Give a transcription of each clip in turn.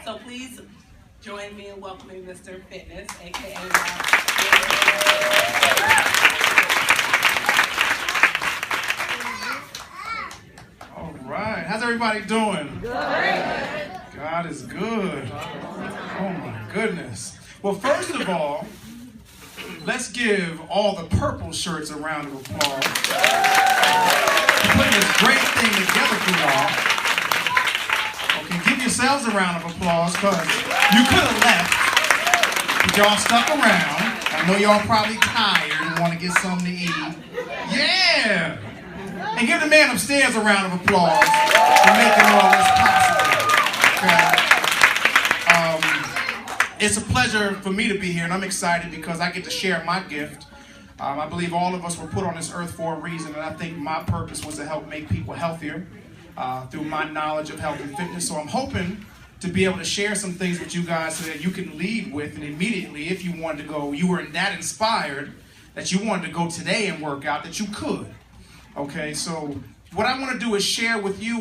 So please join me in welcoming MrFitness, aka All right, how's everybody doing? Good. God is good. Oh my goodness. Well, first of all, let's give all the purple shirts a round of applause for putting this great thing together for y'all. Okay, give yourselves a round of applause because you could have left, but y'all stuck around. I know y'all probably tired and want to get something to eat. Yeah! And give the man upstairs a round of applause for making all this possible. Okay? It's a pleasure for me to be here, and I'm excited because I get to share my gift. I believe all of us were put on this earth for a reason, and I think my purpose was to help make people healthier through my knowledge of health and fitness. So I'm hoping to be able to share some things with you guys so that you can leave with, and immediately, if you wanted to go, you were that inspired that you wanted to go today and work out, that you could. Okay, so what I want to do is share with you,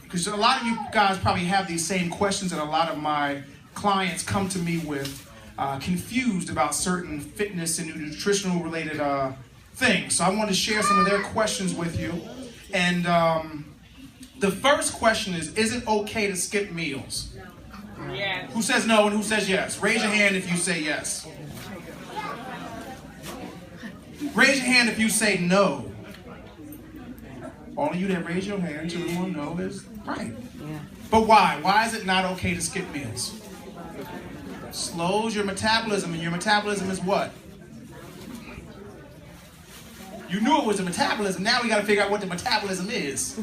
because a lot of you guys probably have these same questions that a lot of my clients come to me with, confused about certain fitness and nutritional related things. So I want to share some of their questions with you. And the first question is it okay to skip meals? Yes. Who says no and who says yes? Raise your hand if you say yes. Raise your hand if you say no. All of you that raise your hand, everyone know is right. Yeah. But why? Why is it not okay to skip meals? Slows your metabolism, and your metabolism is what? You knew it was a metabolism. Now we got to figure out what the metabolism is.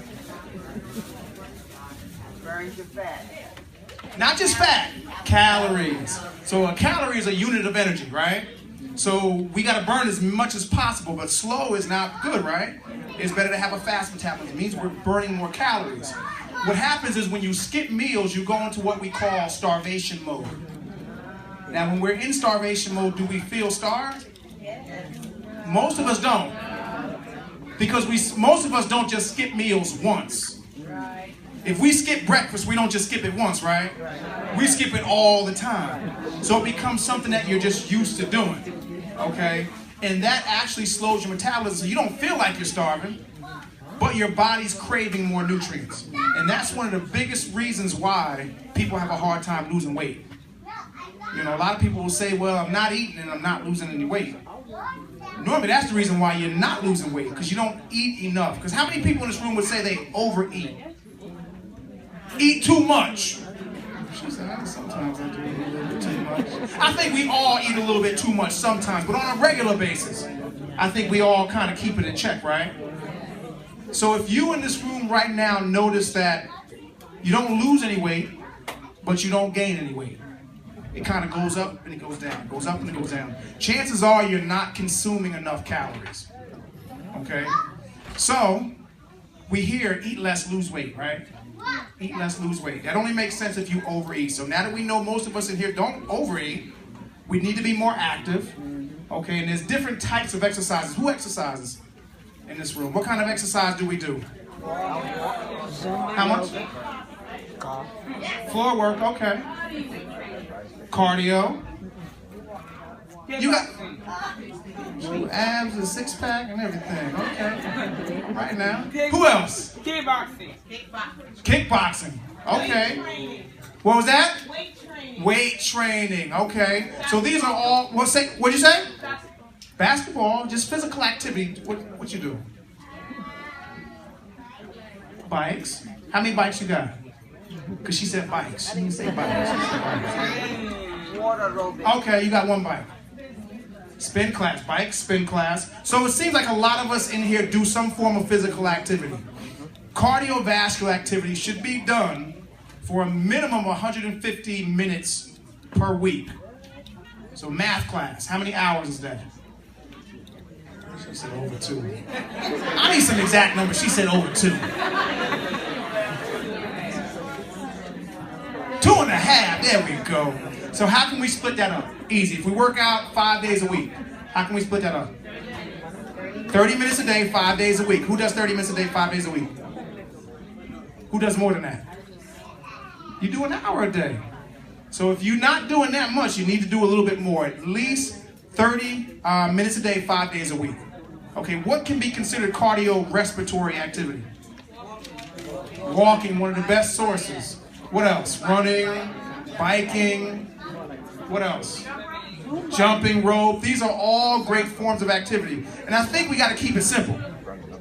Burns your fat. Not just fat, calories. So a calorie is a unit of energy, right? So we got to burn as much as possible, but slow is not good, right? It's better to have a fast metabolism. It means we're burning more calories. What happens is when you skip meals, you go into what we call starvation mode. Now, when we're in starvation mode, do we feel starved? Most of us don't. Because most of us don't just skip meals once. If we skip breakfast, we don't just skip it once, right? We skip it all the time. So it becomes something that you're just used to doing. Okay? And that actually slows your metabolism. So you don't feel like you're starving, but your body's craving more nutrients. And that's one of the biggest reasons why people have a hard time losing weight. You know, a lot of people will say, well, I'm not eating and I'm not losing any weight. Normally, that's the reason why you're not losing weight, because you don't eat enough. Because how many people in this room would say they overeat? Eat too much. She said, sometimes I do eat a little bit too much. I think we all eat a little bit too much sometimes, but on a regular basis, I think we all kind of keep it in check, right? So if you in this room right now notice that you don't lose any weight, but you don't gain any weight, it kind of goes up and it goes down, goes up and it goes down. Chances are you're not consuming enough calories. Okay? So, we hear eat less, lose weight, right? Eat less, lose weight. That only makes sense if you overeat. So now that we know most of us in here don't overeat, we need to be more active. Okay, and there's different types of exercises. Who exercises in this room? What kind of exercise do we do? How much? Floor work, okay. Cardio. You got abs and six pack and everything. Okay. Right now. Who else? Kickboxing. Kickboxing. Okay. What was that? Weight training. Weight training. Okay. So these are all. What'd you say? Basketball. Just physical activity. What you do? Bikes. How many bikes you got? Because she said bikes. She didn't say bikes. She said bikes. Water aerobics. Okay, you got one bike. Spin class, bike, spin class. So it seems like a lot of us in here do some form of physical activity. Cardiovascular activity should be done for a minimum of 150 minutes per week. So math class, how many hours is that? She said over 2. I need some exact numbers. She said over 2. 2.5, there we go. So how can we split that up? Easy. If we work out 5 days a week, how can we split that up? 30 minutes a day, 5 days a week. Who does 30 minutes a day, 5 days a week? Who does more than that? You do an hour a day. So if you're not doing that much, you need to do a little bit more, at least 30 minutes a day, 5 days a week. Okay, what can be considered cardiorespiratory activity? Walking, one of the best sources. What else? Running, biking, what else? Jumping rope. These are all great forms of activity. And I think we got to keep it simple.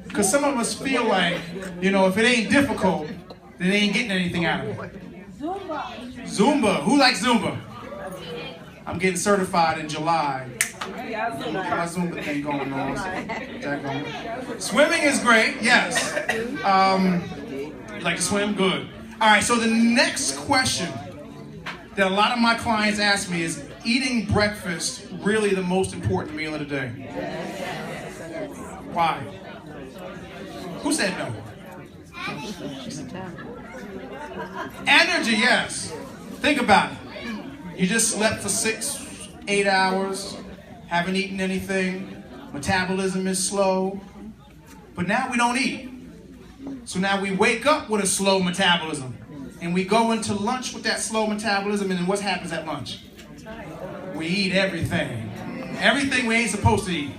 Because some of us feel like, if it ain't difficult, then they ain't getting anything out of it. Zumba. Who likes Zumba? I'm getting certified in July. My Zumba thing going on. Swimming is great, yes. You like to swim? Good. All right, so the next question that a lot of my clients ask me is, eating breakfast really the most important meal of the day? Why? Who said no? Energy, yes. Think about it. You just slept for 6-8 hours, haven't eaten anything, metabolism is slow, but now we don't eat. So now we wake up with a slow metabolism, and we go into lunch with that slow metabolism, and then what happens at lunch? We eat everything. Everything we ain't supposed to eat.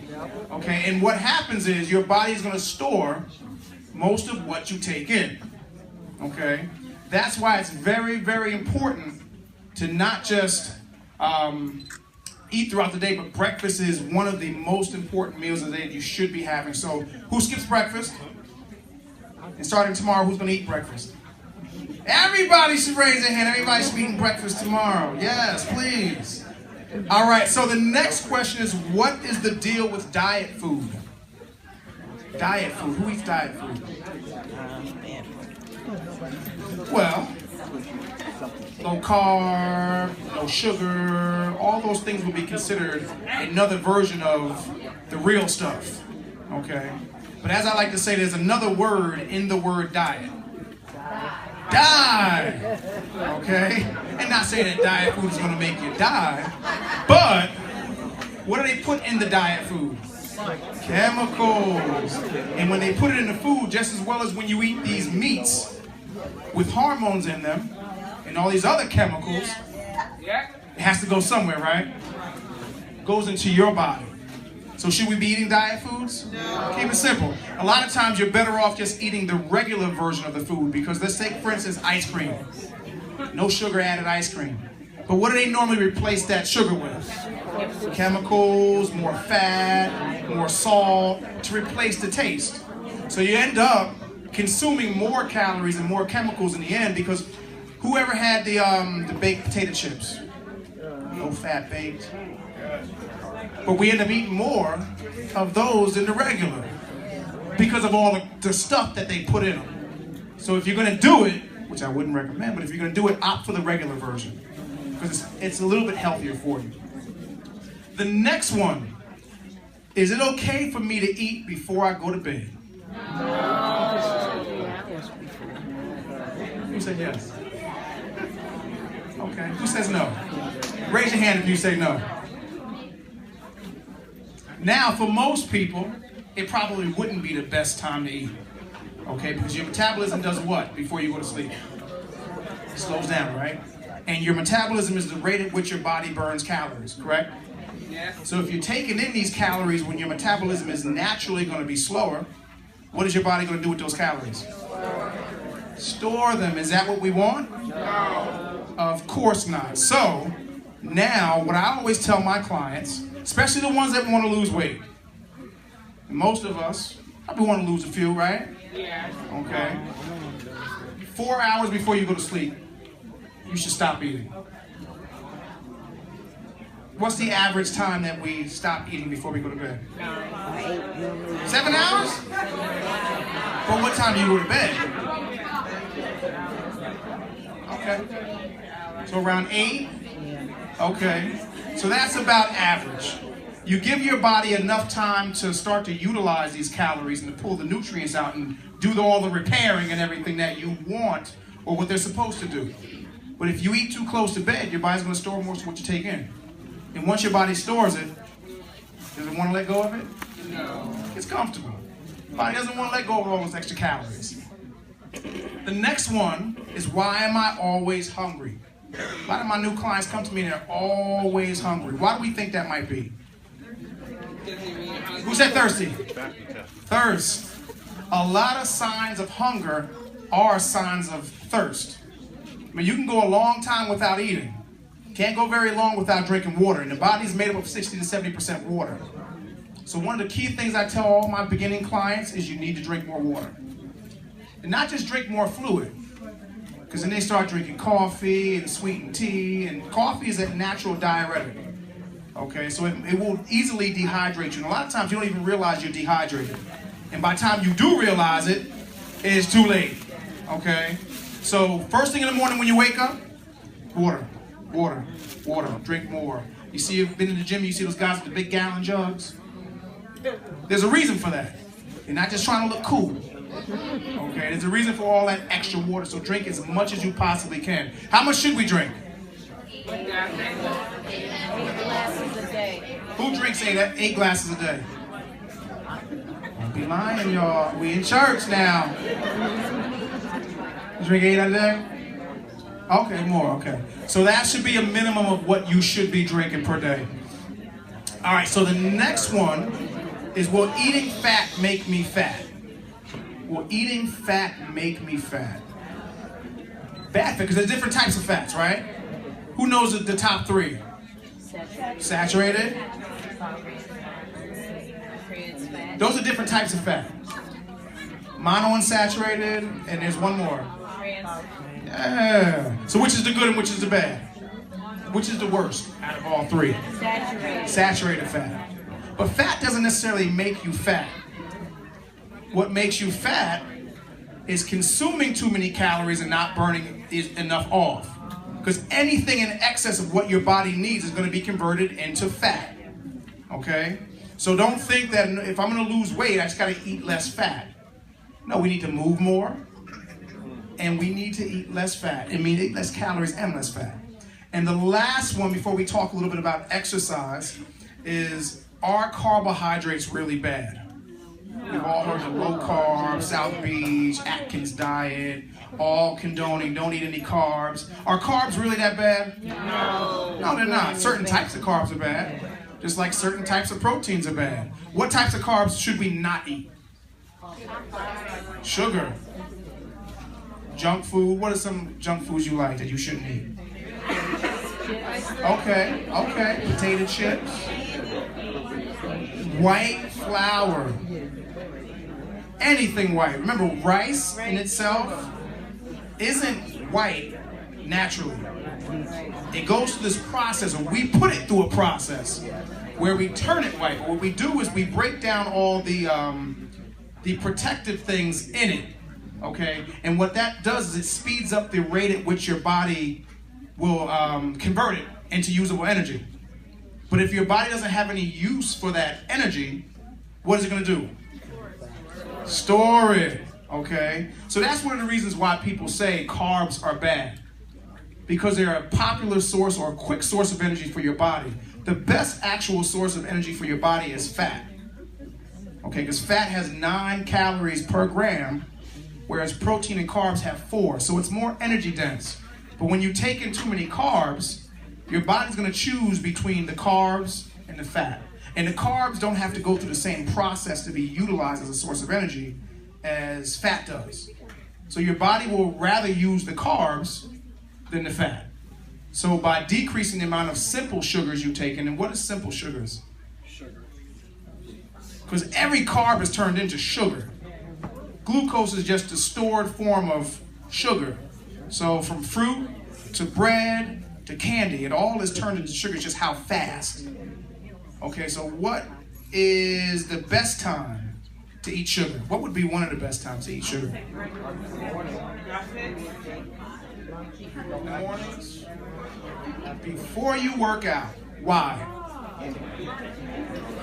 Okay, and what happens is your body's going to store most of what you take in. Okay, that's why it's very, very important to not just eat throughout the day, but breakfast is one of the most important meals of the day that you should be having. So who skips breakfast? And starting tomorrow, who's going to eat breakfast? Everybody should raise their hand. Everybody should be eating breakfast tomorrow. Yes, please. All right, so the next question is, what is the deal with diet food? Diet food. Who eats diet food? Well, low carb, no sugar, all those things will be considered another version of the real stuff. Okay? But as I like to say, there's another word in the word diet. Die! Okay? And not saying that diet food is going to make you die, but what do they put in the diet food? Chemicals. And when they put it in the food, just as well as when you eat these meats with hormones in them and all these other chemicals, it has to go somewhere, right? It goes into your body. So should we be eating diet foods? No. Keep it simple. A lot of times you're better off just eating the regular version of the food, because let's take, for instance, ice cream. No sugar added ice cream. But what do they normally replace that sugar with? Chemicals, more fat, more salt to replace the taste. So you end up consuming more calories and more chemicals in the end, because whoever had the baked potato chips, no fat baked, but we end up eating more of those than the regular because of all the stuff that they put in them. So if you're going to do it, which I wouldn't recommend, but if you're going to do it, opt for the regular version, because it's a little bit healthier for you. The next one, is it okay for me to eat before I go to bed? Who said yes? Okay, who says no? Raise your hand if you say no. Now, for most people, it probably wouldn't be the best time to eat, okay? Because your metabolism does what before you go to sleep? It slows down, right? And your metabolism is the rate at which your body burns calories, correct? Yes. So if you're taking in these calories when your metabolism is naturally going to be slower, what is your body going to do with those calories? Store them. Is that what we want? No. Of course not. So now, what I always tell my clients, especially the ones that want to lose weight, and most of us probably want to lose a few, right? Yeah. Okay. 4 hours before you go to sleep, you should stop eating. What's the average time that we stop eating before we go to bed? 7 hours? But what time do you go to bed? Okay. So around 8? Okay. So that's about average. You give your body enough time to start to utilize these calories and to pull the nutrients out and do all the repairing and everything that you want or what they're supposed to do. But if you eat too close to bed, your body's going to store more of what you take in. And once your body stores it, does it want to let go of it? No. It's comfortable. Your body doesn't want to let go of all those extra calories. The next one is, why am I always hungry? A lot of my new clients come to me and they're always hungry. Why do we think that might be? Who said thirsty? Thirst. A lot of signs of hunger are signs of thirst. I mean, you can go a long time without eating. Can't go very long without drinking water. And the body's made up of 60 to 70% water. So one of the key things I tell all my beginning clients is you need to drink more water. And not just drink more fluid. Because then they start drinking coffee and sweetened tea. And coffee is a natural diuretic. Okay, so it will easily dehydrate you. And a lot of times you don't even realize you're dehydrated. And by the time you do realize it, it's too late. Okay? So first thing in the morning when you wake up, water, water, water. Drink more. You see, you've been in the gym, you see those guys with the big gallon jugs? There's a reason for that. You're not just trying to look cool. Okay, there's a reason for all that extra water, so drink as much as you possibly can. How much should we drink? 8 glasses a day. Who drinks 8 glasses a day? Don't be lying, y'all. We in church now. You drink 8 a day? Okay, more, okay. So that should be a minimum of what you should be drinking per day. All right, so the next one is, will eating fat make me fat? Will eating fat make me fat? Bad fat, because there's different types of fats, right? Who knows the top 3? Saturated? Those are different types of fat. Monounsaturated, and there's one more. Yeah. So which is the good and which is the bad? Which is the worst out of all 3? Saturated fat. But fat doesn't necessarily make you fat. What makes you fat is consuming too many calories and not burning enough off. Because anything in excess of what your body needs is going to be converted into fat. Okay? So don't think that if I'm going to lose weight, I just got to eat less fat. No, we need to move more. And we need to eat less fat. I mean, eat less calories and less fat. And the last one, before we talk a little bit about exercise, is, are carbohydrates really bad? We've all heard the low carb, South Beach, Atkins diet, all condoning, don't eat any carbs. Are carbs really that bad? No. No, they're not. Certain types of carbs are bad, just like certain types of proteins are bad. What types of carbs should we not eat? Sugar. Junk food. What are some junk foods you like that you shouldn't eat? Okay, okay. Potato chips. White flour. Anything white. Remember, rice in itself isn't white naturally. It goes through this process, or we put it through a process where we turn it white. But what we do is we break down all the protective things in it. Okay, and what that does is it speeds up the rate at which your body will convert it into usable energy. But if your body doesn't have any use for that energy, what is it going to do? Store it. Okay, so that's one of the reasons why people say carbs are bad, because they're a popular source or a quick source of energy for your body. The best actual source of energy for your body is fat. Okay, because fat has 9 calories per gram, whereas protein and carbs have 4, so it's more energy dense. But when you take in too many carbs, your body's going to choose between the carbs and the fat. And the carbs don't have to go through the same process to be utilized as a source of energy as fat does. So your body will rather use the carbs than the fat. So by decreasing the amount of simple sugars you take in, and what is simple sugars? Sugar. Because every carb is turned into sugar. Glucose is just a stored form of sugar. So from fruit to bread to candy, it all is turned into sugar. It's just how fast. Okay, so what is the best time to eat sugar? What would be one of the best times to eat sugar? Mornings. Before you work out. Why?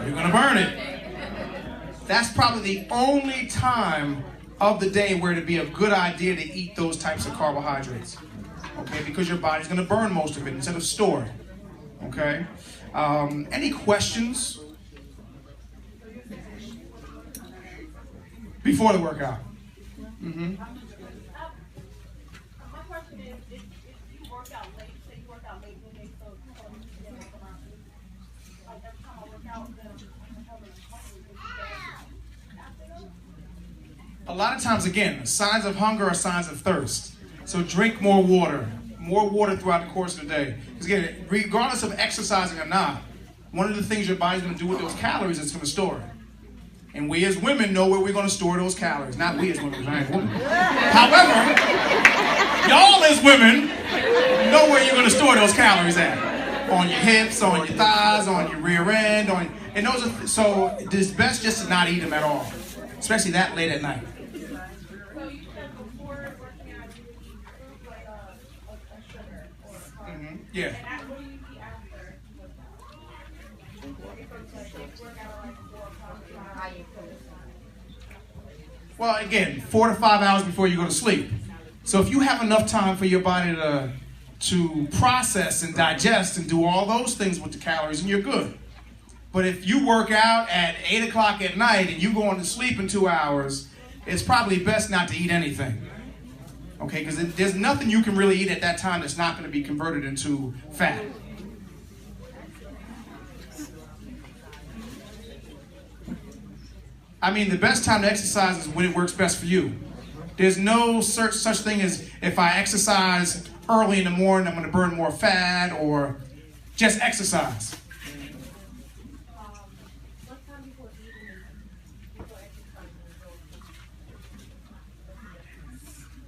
You're going to burn it. That's probably the only time of the day where it'd be a good idea to eat those types of carbohydrates. Okay, because your body's going to burn most of it instead of store it. Okay? Any questions before the workout? Mm-hmm. My question is, if you work out late, A lot of times, again, signs of hunger are signs of thirst. So drink more water throughout the course of the day. Because again, regardless of exercising or not, one of the things your body's going to do with those calories is it's going to store it. And we as women know where we're going to store those calories. Not we as women, because I ain't a woman. However, y'all as women know where you're going to store those calories at. On your hips, on your thighs, on your rear end. And those are, so it's best just to not eat them at all. Especially that late at night. Yeah. Well, again, 4 to 5 hours before you go to sleep. So if you have enough time for your body to process and digest and do all those things with the calories, and you're good. But if you work out at 8 o'clock at night and you go on to sleep in 2 hours, it's probably best not to eat anything. Okay, because there's nothing you can really eat at that time that's not going to be converted into fat. I mean, the best time to exercise is when it works best for you. There's no such thing as if I exercise early in the morning, I'm going to burn more fat, or just exercise.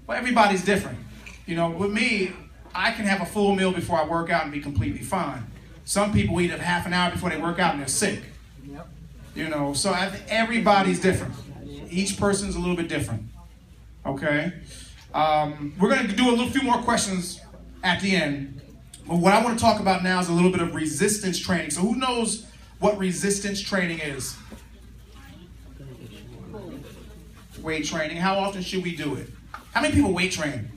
Well, everybody's different. You know, with me, I can have a full meal before I work out and be completely fine. Some people eat a half an hour before they work out and they're sick. You know, so everybody's different. Each person's a little bit different. Okay? We're going to do a few more questions at the end. But what I want to talk about now is a little bit of resistance training. So who knows what resistance training is? Weight training. How often should we do it? How many people weight train?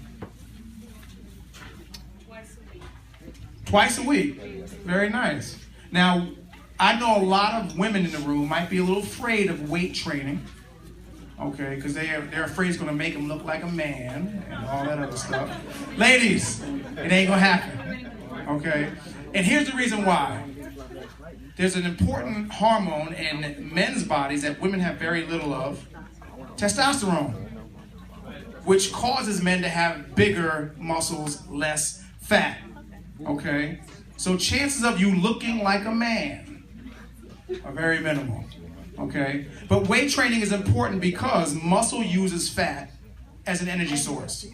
Twice a week. Very nice. Now, I know a lot of women in the room might be a little afraid of weight training. Okay, because they're afraid it's going to make them look like a man and all that other stuff. Ladies, it ain't going to happen. Okay? And here's the reason why. There's an important hormone in men's bodies that women have very little of, testosterone, which causes men to have bigger muscles, less fat. Okay? So chances of you looking like a man are very minimal. Okay? But weight training is important because muscle uses fat as an energy source.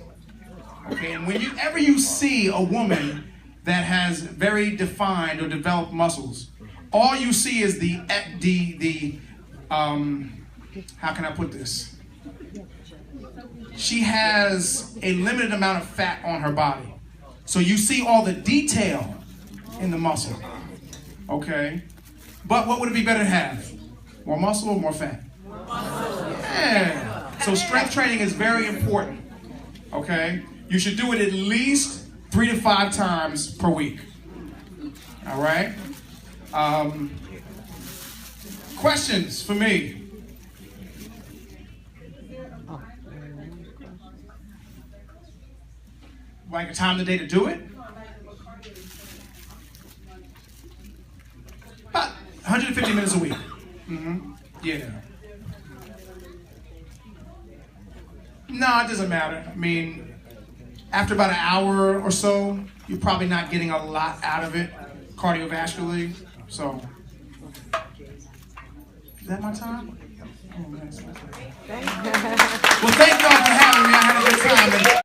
Okay? And whenever you see a woman that has very defined or developed muscles, all you see is how can I put this? She has a limited amount of fat on her body. So you see all the detail in the muscle. Okay? But what would it be better to have? More muscle or more fat? More muscle. Yeah. So strength training is very important. Okay? You should do it at least 3 to 5 times per week. All right? Questions for me? Like a time of the day to do it? About 150 minutes a week. Mm-hmm. Yeah. No, it doesn't matter. I mean, after about an hour or so, you're probably not getting a lot out of it cardiovascularly. So, is that my time? Oh, nice. Well, thank y'all for having me. I had a good time.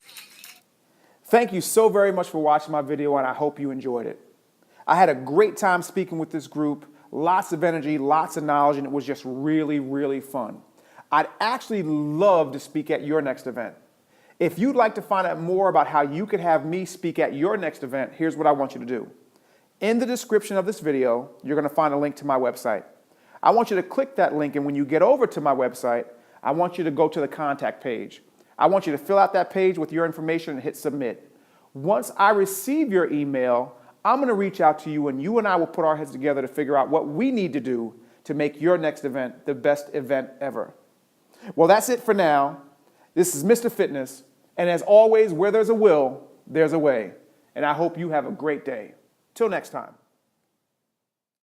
Thank you so very much for watching my video, and I hope you enjoyed it. I had a great time speaking with this group, lots of energy, lots of knowledge, and it was just really, really fun. I'd actually love to speak at your next event. If you'd like to find out more about how you could have me speak at your next event, here's what I want you to do. In the description of this video, you're going to find a link to my website. I want you to click that link, and when you get over to my website, I want you to go to the contact page. I want you to fill out that page with your information and hit submit. Once I receive your email, I'm going to reach out to you, and I will put our heads together to figure out what we need to do to make your next event the best event ever. Well, that's it for now. This is Mr. Fitness, and as always, where there's a will, there's a way. And I hope you have a great day. Till next time.